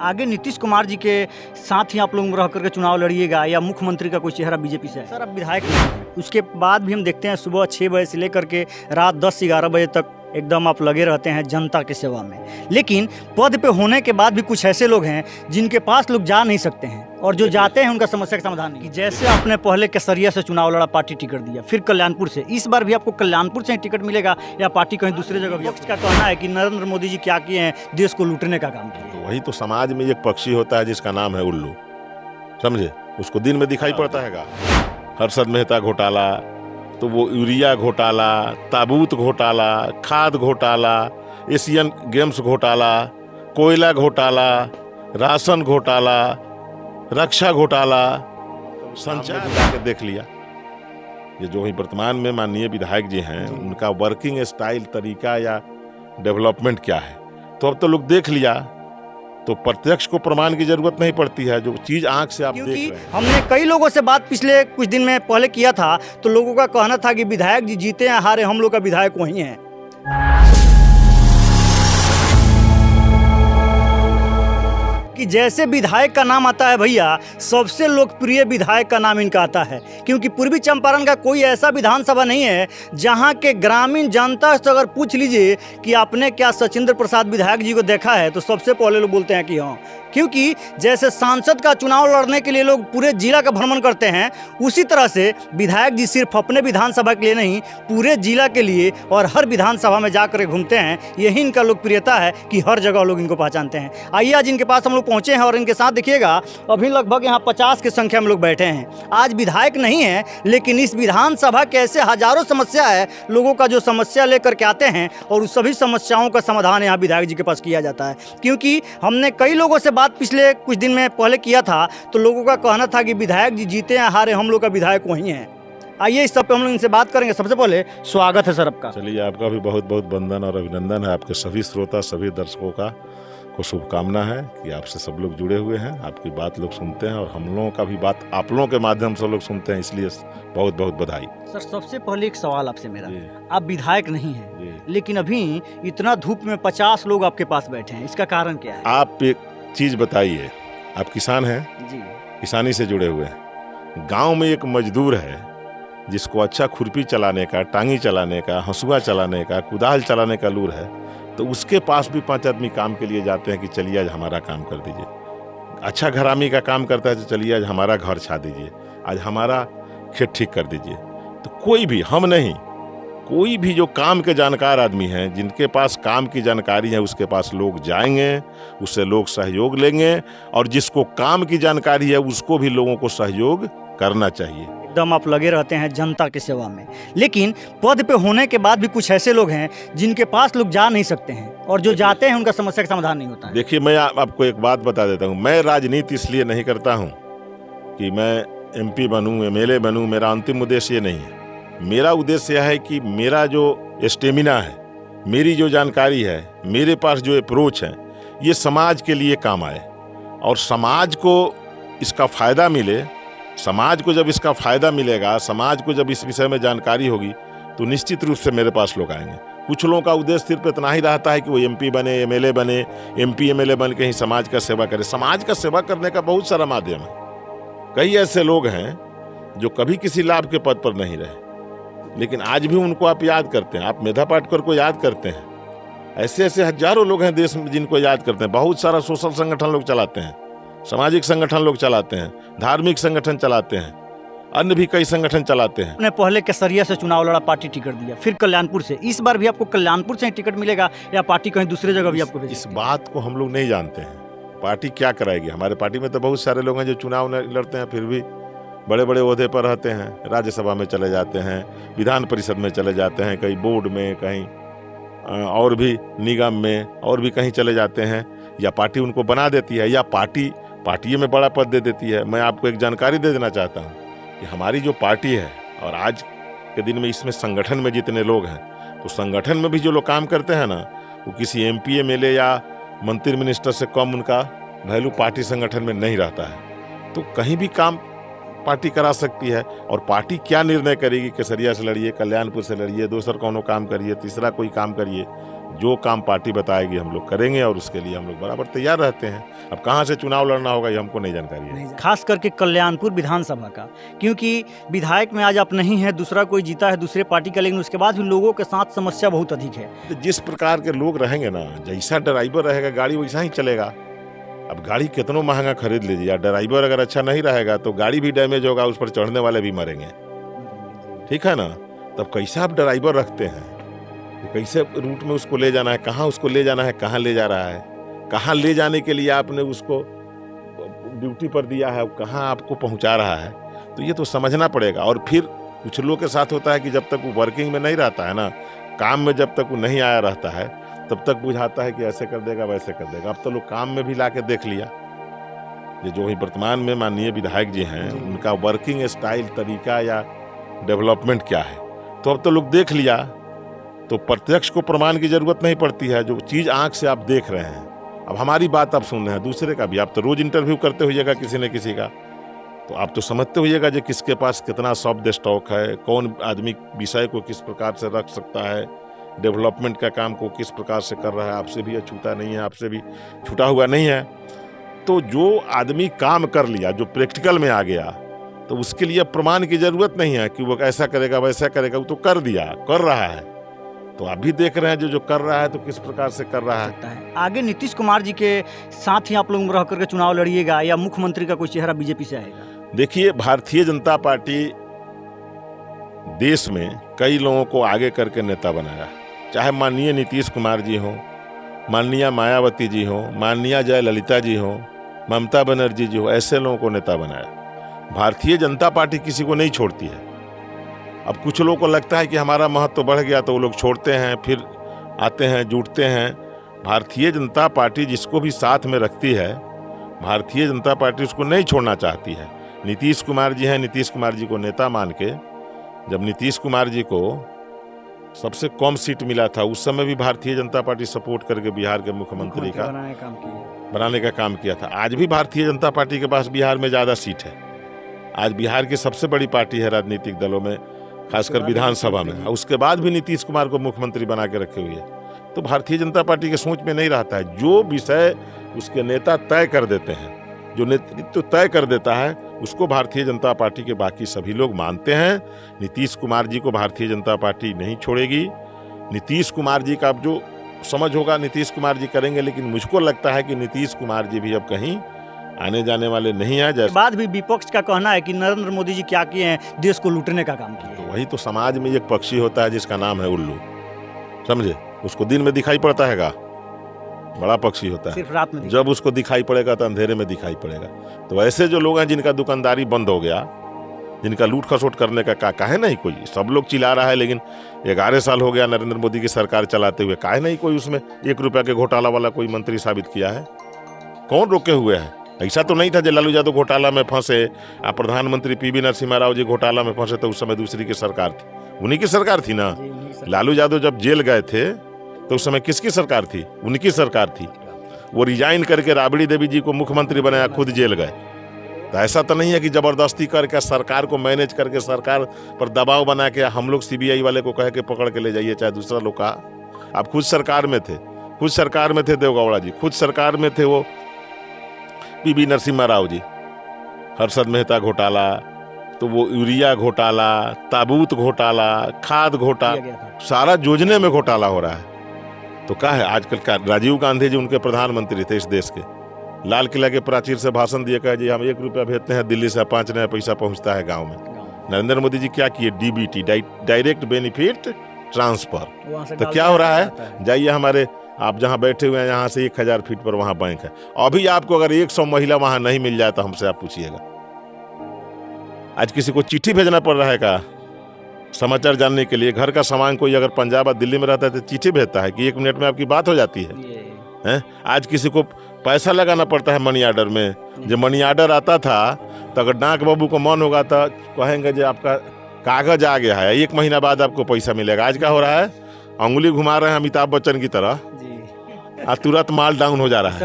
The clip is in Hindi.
आगे नीतीश कुमार जी के साथ ही आप लोग रह करके चुनाव लड़िएगा या मुख्यमंत्री का कोई चेहरा बीजेपी से है? सर, अब विधायक नहीं है। उसके बाद भी हम देखते हैं सुबह 6 बजे से लेकर के रात 10-11 बजे तक एकदम आप लगे रहते हैं जनता की सेवा में। लेकिन पद पे होने के बाद भी कुछ ऐसे लोग हैं जिनके पास लोग जा नहीं सकते हैं, और जो जाते हैं उनका समस्या का समाधान नहीं। जैसे आपने पहले केसरिया से चुनाव लड़ा, पार्टी टिकट दिया, फिर कल्याणपुर से, इस बार भी आपको कल्याणपुर से ही टिकट मिलेगा या पार्टी कहीं दूसरी जगह भी? का कहना है कि नरेंद्र मोदी जी क्या किए हैं, देश को लूटने का काम किया। तो वही तो समाज में एक पक्षी होता है जिसका नाम है उल्लू, समझे? उसको दिन में दिखाई पड़ता है हर्षद मेहता घोटाला, तो वो यूरिया घोटाला, ताबूत घोटाला, खाद घोटाला, एशियन गेम्स घोटाला, कोयला घोटाला, राशन घोटाला, रक्षा घोटाला, संचार जाके देख लिया। ये जो ही वर्तमान में माननीय विधायक जी हैं, उनका वर्किंग स्टाइल, तरीका या डेवलपमेंट क्या है, तो अब तो लोग देख लिया, तो प्रत्यक्ष को प्रमाण की जरूरत नहीं पड़ती है। जो चीज आंख से आप देख रहे हैं। हमने कई लोगों से बात पिछले कुछ दिन में पहले किया था, तो लोगों का कहना था कि विधायक जी जीते हैं हारे, हम लोग का विधायक वही है। कि जैसे विधायक का नाम आता है भैया, सबसे लोकप्रिय विधायक का नाम इनका आता है, क्योंकि पूर्वी चंपारण का कोई ऐसा विधानसभा नहीं है जहां के ग्रामीण जनता से अगर पूछ लीजिए कि आपने क्या सचिंद्र प्रसाद विधायक जी को देखा है, तो सबसे पहले लोग बोलते हैं कि हाँ। क्योंकि जैसे सांसद का चुनाव लड़ने के लिए लोग पूरे जिला का भ्रमण करते हैं, उसी तरह से विधायक जी सिर्फ अपने विधानसभा के लिए नहीं, पूरे जिला के लिए और हर विधानसभा में जाकर घूमते हैं। यही इनका लोकप्रियता है कि हर जगह लोग इनको पहचानते हैं। आइए आज इनके पास हम लोग पहुंचे हैं और इनके साथ देखिएगा, अभी लगभग यहाँ 50 की संख्या में लोग बैठे हैं। आज विधायक नहीं है, लेकिन इस विधानसभा के ऐसे हजारों समस्या है, लोगों का जो समस्या लेकर के आते हैं और उस सभी समस्याओं का समाधान यहाँ विधायक जी के पास किया जाता है। क्योंकि हमने कई लोगों से बात पिछले कुछ दिन में पहले किया था, तो लोगों का कहना था कि विधायक जी जीते हैं हारे, हम लोग का विधायक वही है। आइए इस सब पे हम लोग इनसे बात करेंगे। सबसे पहले स्वागत है सर आपका। चलिए, आपका भी बहुत बहुत वंदन और अभिनंदन है। आपके सभी श्रोता, सभी दर्शकों का को शुभकामना है कि आपसे सब लोग जुड़े हुए हैं, आपकी बात लोग सुनते हैं और हम लोगों का भी बात आप लोगों के माध्यम से लोग सुनते हैं, इसलिए बहुत बहुत बधाई। सर, सबसे पहले एक सवाल आपसे मेरा, आप विधायक नहीं हैं, लेकिन अभी इतना धूप में 50 लोग आपके पास बैठे हैं, इसका कारण क्या है? आप एक चीज बताइए, आप किसान हैं जी, किसानी से जुड़े हुए हैं। गांव में एक मजदूर है जिसको अच्छा खुरपी चलाने का, टांगी चलाने का, हंसुआ चलाने का, कुदाल चलाने का लूर है, तो उसके पास भी 5 आदमी काम के लिए जाते हैं कि चलिए आज हमारा काम कर दीजिए। अच्छा घरामी का काम करता है तो चलिए आज हमारा घर छा दीजिए, आज हमारा खेत ठीक कर दीजिए। तो कोई भी, हम नहीं, कोई भी जो काम के जानकार आदमी हैं, जिनके पास काम की जानकारी है, उसके पास लोग जाएंगे, उससे लोग सहयोग लेंगे, और जिसको काम की जानकारी है उसको भी लोगों को सहयोग करना चाहिए। एकदम आप लगे रहते हैं जनता की सेवा में। लेकिन पद पे होने के बाद भी कुछ ऐसे लोग हैं जिनके पास लोग जा नहीं सकते हैं, और जो जाते हैं उनका समस्या का समाधान नहीं होता है। देखिए, मैं आपको एक बात बता देता हूँ, मैं राजनीति इसलिए नहीं करता हूँ कि मैं MP बनूँ, MLA बनूँ। मेरा अंतिम उद्देश्य ये नहीं है। मेरा उद्देश्य यह है कि मेरा जो स्टेमिना है, मेरी जो जानकारी है, मेरे पास जो अप्रोच है, ये समाज के लिए काम आए और समाज को इसका फ़ायदा मिले। समाज को जब इसका फ़ायदा मिलेगा, समाज को जब इस विषय में जानकारी होगी, तो निश्चित रूप से मेरे पास लोग आएंगे। कुछ लोगों का उद्देश्य सिर्फ इतना ही रहता है कि वो MP बने, MLA बने, MP MLA बन के ही समाज का सेवा करे। समाज का सेवा करने का बहुत सारा माध्यम है। कई ऐसे लोग हैं जो कभी किसी लाभ के पद पर नहीं रहे, लेकिन आज भी उनको आप याद करते हैं। आप मेधा पाटकर को याद करते हैं, ऐसे ऐसे हजारों लोग हैं देश में जिनको याद करते हैं। बहुत सारा सोशल संगठन लोग चलाते हैं, सामाजिक संगठन लोग चलाते हैं, धार्मिक संगठन चलाते हैं, अन्य भी कई संगठन चलाते हैं। आपने पहले केसरिया से चुनाव लड़ा, पार्टी टिकट दिया, फिर कल्याणपुर से, इस बार भी आपको कल्याणपुर से ही टिकट मिलेगा या पार्टी कहीं दूसरी जगह भी आपको भेजेगी? इस बात को हम लोग नहीं जानते हैं, पार्टी क्या कराएगी। हमारे पार्टी में तो बहुत सारे लोग हैं जो चुनाव लड़ते हैं, फिर भी बड़े बड़े ओहदे पर रहते हैं, राज्यसभा में चले जाते हैं, विधान परिषद में चले जाते हैं, कहीं बोर्ड में, कहीं और भी निगम में, और भी कहीं चले जाते हैं, या पार्टी उनको बना देती है, या पार्टी में बड़ा पद दे देती है। मैं आपको एक जानकारी दे देना चाहता हूँ कि हमारी जो पार्टी है, और आज के दिन में इसमें संगठन में जितने लोग हैं, तो संगठन में भी जो लोग काम करते हैं ना, वो किसी MP MLA या मंत्री मिनिस्टर से कम उनका वैल्यू पार्टी संगठन में नहीं रहता है। तो कहीं भी काम पार्टी करा सकती है। और पार्टी क्या निर्णय करेगी, केसरिया से लड़िए, कल्याणपुर से लड़िए, दूसरा कौन काम करिए, तीसरा कोई काम करिए, जो काम पार्टी बताएगी हम लोग करेंगे और उसके लिए हम लोग बराबर तैयार रहते हैं। अब कहाँ से चुनाव लड़ना होगा ये हमको नहीं जानकारी है। खास करके कल्याणपुर विधानसभा का, क्योंकि विधायक में आज आप नहीं है, दूसरा कोई जीता है दूसरे पार्टी का, लेकिन उसके बाद भी लोगों के साथ समस्या बहुत अधिक है। तो जिस प्रकार के लोग रहेंगे ना, जैसा ड्राइवर रहेगा गाड़ी वैसा ही चलेगा। अब गाड़ी कितना महंगा खरीद लीजिए, ड्राइवर अगर अच्छा नहीं रहेगा तो गाड़ी भी डैमेज होगा, उस पर चढ़ने वाले भी मरेंगे, ठीक है ना। तब कैसा आप ड्राइवर रखते हैं, कैसे रूट में उसको ले जाना है, कहाँ उसको ले जाना है, कहाँ ले जा रहा है, कहाँ ले जाने के लिए आपने उसको ड्यूटी पर दिया है, कहाँ आपको पहुँचा रहा है, तो ये तो समझना पड़ेगा। और फिर कुछ लोगों के साथ होता है कि जब तक वो वर्किंग में नहीं रहता है ना, काम में जब तक वो नहीं आया रहता है, तब तक बुझाता है कि ऐसे कर देगा वैसे कर देगा। अब तो लोग काम में भी ला के देख लिया। ये जो ही वर्तमान में माननीय विधायक जी हैं, उनका वर्किंग स्टाइल, तरीका या डेवलपमेंट क्या है, तो अब तो लोग देख लिया। तो प्रत्यक्ष को प्रमाण की जरूरत नहीं पड़ती है, जो चीज़ आंख से आप देख रहे हैं। अब हमारी बात आप सुन रहे हैं, दूसरे का भी आप तो रोज इंटरव्यू करते होइएगा किसी न किसी का, तो आप तो समझते होइएगा जो किसके पास कितना शब्द स्टॉक है, कौन आदमी विषय को किस प्रकार से रख सकता है, डेवलपमेंट का काम को किस प्रकार से कर रहा है। आपसे भी छूटा नहीं है, आपसे भी छूटा हुआ नहीं है। तो जो आदमी काम कर लिया, जो प्रैक्टिकल में आ गया, तो उसके लिए प्रमाण की जरूरत नहीं है कि वो ऐसा करेगा वैसा करेगा, वो तो कर दिया, कर रहा है। तो आप भी देख रहे हैं जो कर रहा है तो किस प्रकार से कर रहा है। आगे नीतीश कुमार जी के साथ ही आप लोग रह करके चुनाव लड़िएगा या मुख्यमंत्री का कोई चेहरा बीजेपी से आएगा? देखिए, भारतीय जनता पार्टी देश में कई लोगों को आगे करके नेता बनाया, चाहे माननीय नीतीश कुमार जी हों, माननीय मायावती जी हों, माननीय जयललिता जी हों, ममता बनर्जी जी हो, ऐसे लोगों को नेता बनाया। भारतीय जनता पार्टी किसी को नहीं छोड़ती है। अब कुछ लोगों को लगता है कि हमारा महत्व तो बढ़ गया तो वो लोग छोड़ते हैं, फिर आते हैं, जुटते हैं। भारतीय जनता पार्टी जिसको भी साथ में रखती है, भारतीय जनता पार्टी उसको नहीं छोड़ना चाहती है। नीतीश कुमार जी हैं, नीतीश कुमार जी को नेता मान के, जब नीतीश कुमार जी को सबसे कम सीट मिला था उस समय भी भारतीय जनता पार्टी सपोर्ट करके बिहार के मुख्यमंत्री का बनाने का काम किया था। आज भी भारतीय जनता पार्टी के पास बिहार में ज़्यादा सीट है। आज बिहार की सबसे बड़ी पार्टी है राजनीतिक दलों में, खासकर विधानसभा में। उसके बाद भी नीतीश कुमार को मुख्यमंत्री बना के रखे हुए है। तो भारतीय जनता पार्टी के सोच में नहीं रहता है। जो विषय उसके नेता तय कर देते हैं, जो नेतृत्व तय कर देता है, उसको भारतीय जनता पार्टी के बाकी सभी लोग मानते हैं। नीतीश कुमार जी को भारतीय जनता पार्टी नहीं छोड़ेगी। नीतीश कुमार जी का अब जो समझ होगा नीतीश कुमार जी करेंगे, लेकिन मुझको लगता है कि नीतीश कुमार जी भी अब कहीं आने जाने वाले नहीं है। जैसे बाद भी विपक्ष का कहना है कि नरेंद्र मोदी जी क्या किए हैं, देश को लूटने का काम किया। तो वही तो समाज में एक पक्षी होता है जिसका नाम है उल्लू, समझे। उसको दिन में दिखाई पड़ता है, बड़ा पक्षी होता है, सिर्फ रात में। जब उसको दिखाई पड़ेगा तो अंधेरे में दिखाई पड़ेगा। तो ऐसे जो लोग हैं जिनका दुकानदारी बंद हो गया, जिनका लूट खसोट करने का काहे नहीं कोई, सब लोग चिल्ला रहा है, लेकिन 11 साल हो गया नरेंद्र मोदी की सरकार चलाते हुए, काहे नहीं कोई उसमें 1 रुपया के घोटाला वाला कोई मंत्री साबित किया है? कौन रोके हुए है? ऐसा तो नहीं था जब लालू यादव घोटाला में फंसे, आप प्रधानमंत्री पीवी नरसिम्हा राव जी घोटाला में फंसे तो उस समय दूसरी की सरकार थी, उन्हीं की सरकार थी ना। लालू यादव जब जेल गए थे तो उस समय किसकी सरकार थी? उनकी सरकार थी। वो रिजाइन करके राबड़ी देवी जी को मुख्यमंत्री बनाया, खुद जेल गए। तो ऐसा तो नहीं है कि जबरदस्ती करके सरकार को मैनेज करके सरकार पर दबाव बना के हम लोग सीबीआई वाले को कह के पकड़ के ले जाइए, चाहे दूसरा लोग का। आप खुद सरकार में थे, खुद सरकार में थे देवगौड़ा जी, खुद सरकार में थे वो पीवी नरसिम्हा राव जी, हर्षद मेहता घोटाला, तो वो यूरिया घोटाला, ताबूत घोटाला, खाद घोटाला, सारा योजने में घोटाला हो रहा है। तो क्या है आजकल का? राजीव गांधी जी उनके प्रधानमंत्री थे इस देश के, लाल किला के प्राचीर से भाषण दिए, कहा जी हम 1 रुपया भेजते हैं दिल्ली से 5 नया पैसा पहुंचता है गांव में। नरेंद्र मोदी जी क्या किए? DBT, direct benefit transfer. तो क्या हो रहा है? जाइए हमारे, आप जहां बैठे हुए हैं यहाँ से 1000 फीट पर वहां बैंक है, अभी आपको अगर 100 महिला वहां नहीं मिल जाए तो हमसे आप पूछिएगा। आज किसी को चिट्ठी भेजना पड़ रहा है का समाचार जानने के लिए? घर का सामान कोई अगर पंजाब या दिल्ली में रहता है तो चिट्ठी भेजता है कि 1 मिनट में आपकी बात हो जाती है। आज किसी को पैसा लगाना पड़ता है मनी ऑर्डर में। जब मनी ऑर्डर आता था तो अगर डाक बाबू को मन होगा तो कहेंगे जो आपका कागज आ गया है, 1 महीना बाद आपको पैसा मिलेगा। आज क्या हो रहा है? अंगुली घुमा रहे हैं अमिताभ बच्चन की तरह, तुरंत माल डाउन हो जा रहा है।